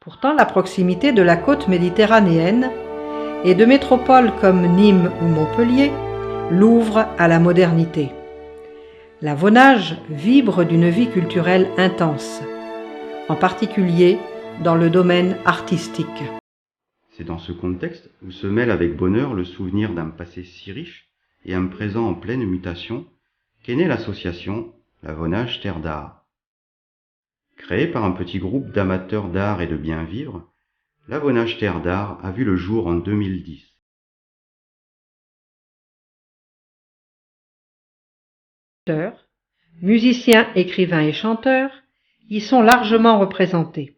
Pourtant, la proximité de la côte méditerranéenne et de métropoles comme Nîmes ou Montpellier l'ouvre à la modernité. La Vaunage vibre d'une vie culturelle intense, en particulier dans le domaine artistique. C'est dans ce contexte où se mêle avec bonheur le souvenir d'un passé si riche et un présent en pleine mutation qu'est née l'association La Vaunage Terre d'Art. Créée par un petit groupe d'amateurs d'art et de bien vivre, La Vaunage Terre d'Art a vu le jour en 2010. Musiciens, écrivains et chanteurs y sont largement représentés.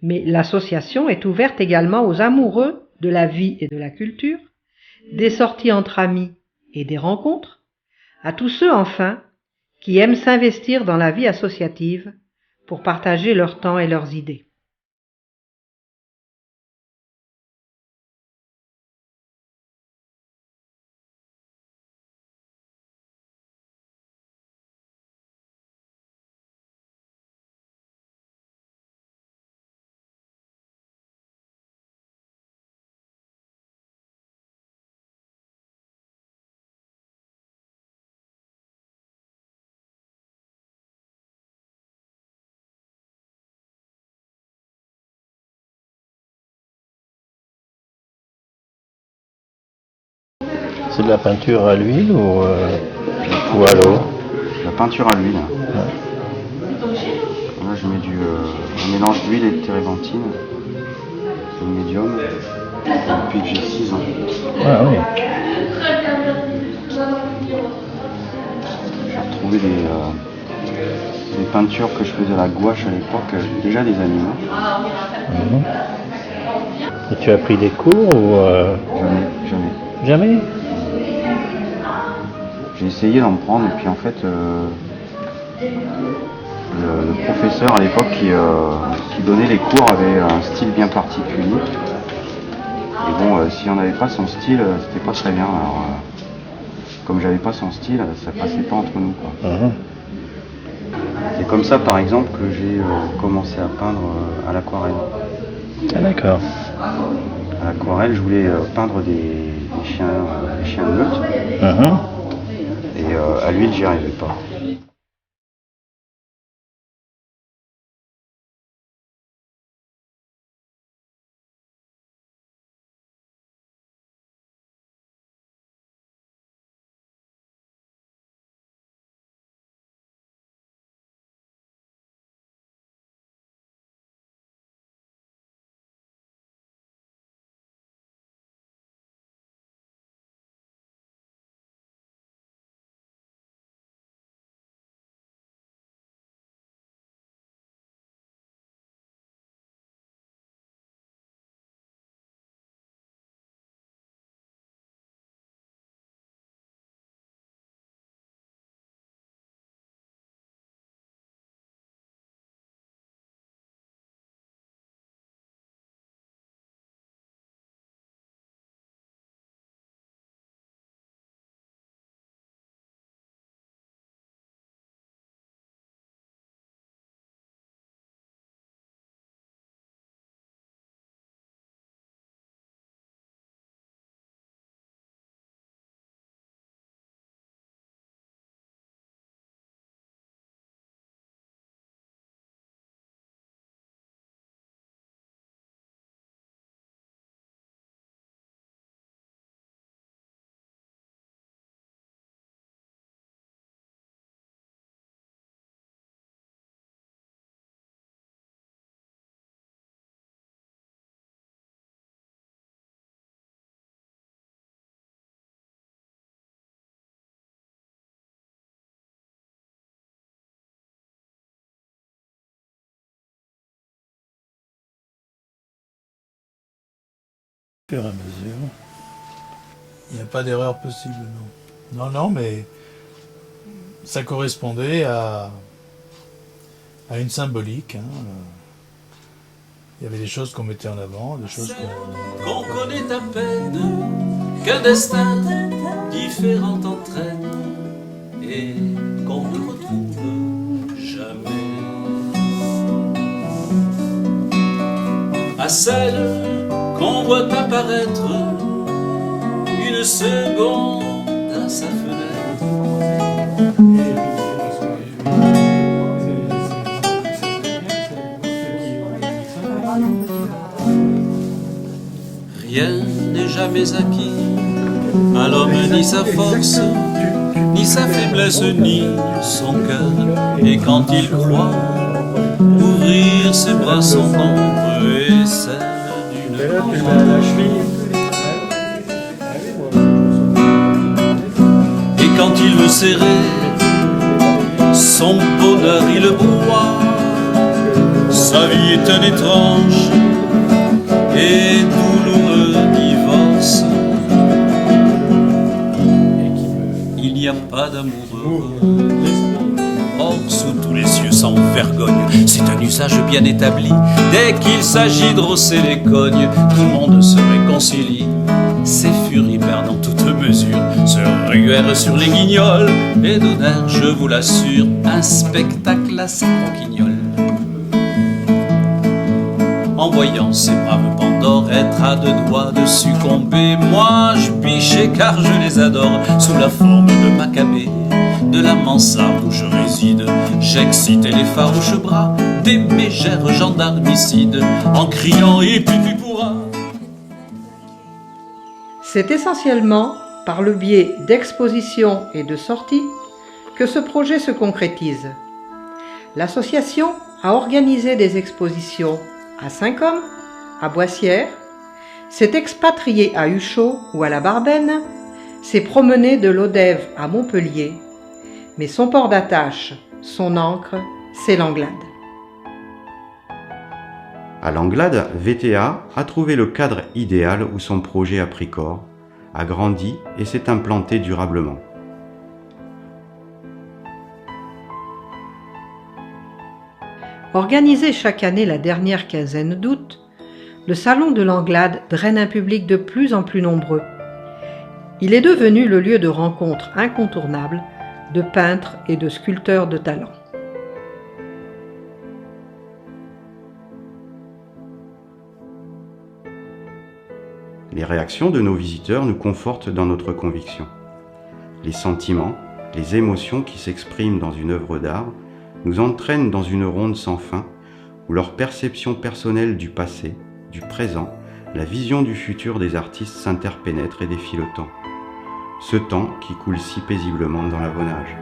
Mais l'association est ouverte également aux amoureux de la vie et de la culture, des sorties entre amis et des rencontres, à tous ceux enfin qui aiment s'investir dans la vie associative pour partager leur temps et leurs idées. C'est de la peinture à l'huile ou à l'eau? La peinture à l'huile. Ouais. Là, je mets un mélange d'huile et de térébenthine. C'est le médium. Depuis que j'ai 6 ans. Ah oui. J'ai retrouvé des peintures que je faisais à la gouache à l'époque, déjà des animaux. Mhm. Et tu as pris des cours ou Jamais. Jamais? J'ai essayé d'en prendre et puis en fait le professeur à l'époque qui donnait les cours avait un style bien particulier. Et bon, si on n'avait pas son style, c'était pas très bien. Alors comme j'avais pas son style, ça passait pas entre nous, quoi. Mhm. C'est comme ça par exemple que j'ai commencé à peindre à l'aquarelle. Ah d'accord. À l'aquarelle, je voulais peindre des chiens de meute. Mhm. Et à l'huile, j'y arrivais pas. Au fur et à mesure. Il n'y a pas d'erreur possible, non. Non, mais ça correspondait à une symbolique. Il y avait des choses qu'on mettait en avant, des choses qu'on connaît à peine, qu'un destin différent entraîne et qu'on ne retrouve jamais. à celle qu'on voit apparaître une seconde à sa fenêtre. Rien n'est jamais acquis à l'homme, ni sa force, ni sa faiblesse, ni son cœur. Et quand il croit ouvrir ses bras, son ombre et celle d'une et quand il veut serrer son bonheur, il broie. Sa vie est un étrange et douloureux divorce. Il n'y a pas d'amoureux. Or, sous tous les cieux sans vergogne, c'est un usage bien établi. Dès qu'il s'agit de rosser les cognes, tout le monde se réconcilie. Ces furies perdant toute mesure se ruèrent sur les guignols et donnèrent, je vous l'assure, un spectacle assez croquignol. En voyant ces braves Pandores être à deux doigts de succomber, moi je pichais car je les adore sous la forme de Maccabée. De la mansarde où je réside, j'excitais les farouches bras des mégères gendarmicides en criant et pipi pourra. C'est essentiellement par le biais d'expositions et de sorties que ce projet se concrétise. L'association a organisé des expositions à Saint-Côme, à Boissière, s'est expatriée à Huchot ou à la Barbaine, s'est promenée de Lodève à Montpellier, mais son port d'attache, son ancre, c'est l'Anglade. À l'Anglade, VTA a trouvé le cadre idéal où son projet a pris corps, a grandi et s'est implanté durablement. Organisé chaque année la dernière quinzaine d'août, le Salon de l'Anglade draine un public de plus en plus nombreux. Il est devenu le lieu de rencontre incontournable de peintres et de sculpteurs de talent. Les réactions de nos visiteurs nous confortent dans notre conviction. Les sentiments, les émotions qui s'expriment dans une œuvre d'art nous entraînent dans une ronde sans fin où leur perception personnelle du passé, du présent, la vision du futur des artistes s'interpénètrent et défient le temps. Ce temps qui coule si paisiblement dans l'Avonage.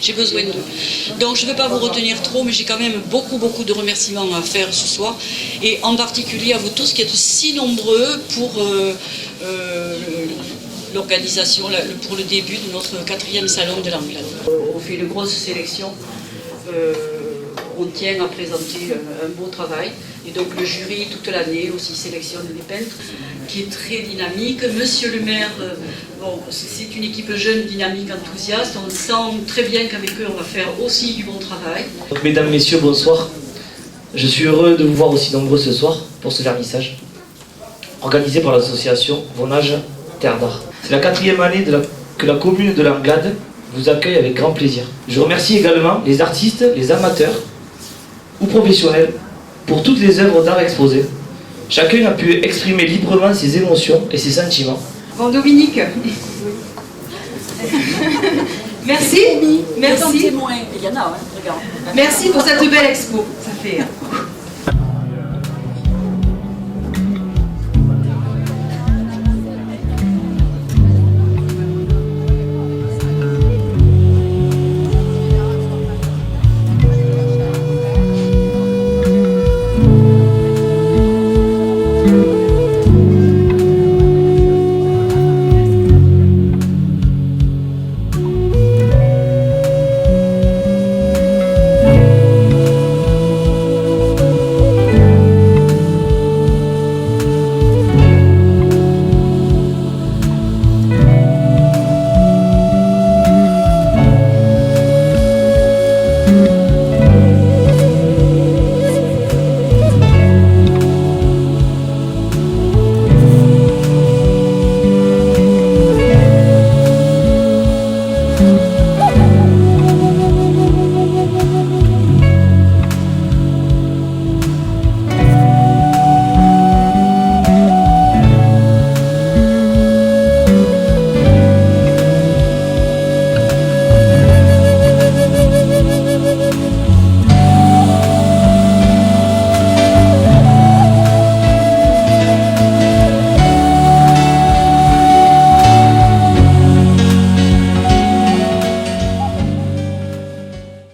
j'ai besoin d'eux. Donc je ne vais pas vous retenir trop, mais j'ai quand même beaucoup de remerciements à faire ce soir, et en particulier à vous tous qui êtes si nombreux pour l'organisation, pour le début de notre 4e salon de l'Anglade. On fait une grosse sélection, on tient à présenter un beau travail, et donc le jury toute l'année aussi sélectionne des peintres, qui est très dynamique. Monsieur le maire, bon, c'est une équipe jeune, dynamique, enthousiaste, on sent très bien qu'avec eux on va faire aussi du bon travail. Donc, mesdames, messieurs, bonsoir. Je suis heureux de vous voir aussi nombreux ce soir pour ce vernissage, organisé par l'association Vonage Terre d'Art. C'est la 4e année que la commune de l'Anglade vous accueille avec grand plaisir. Je remercie également les artistes, les amateurs ou professionnels pour toutes les œuvres d'art exposées. Chacun a pu exprimer librement ses émotions et ses sentiments. Bon, Dominique. Merci. Merci. Il y en a, hein, regarde. Merci pour cette belle expo. Ça fait...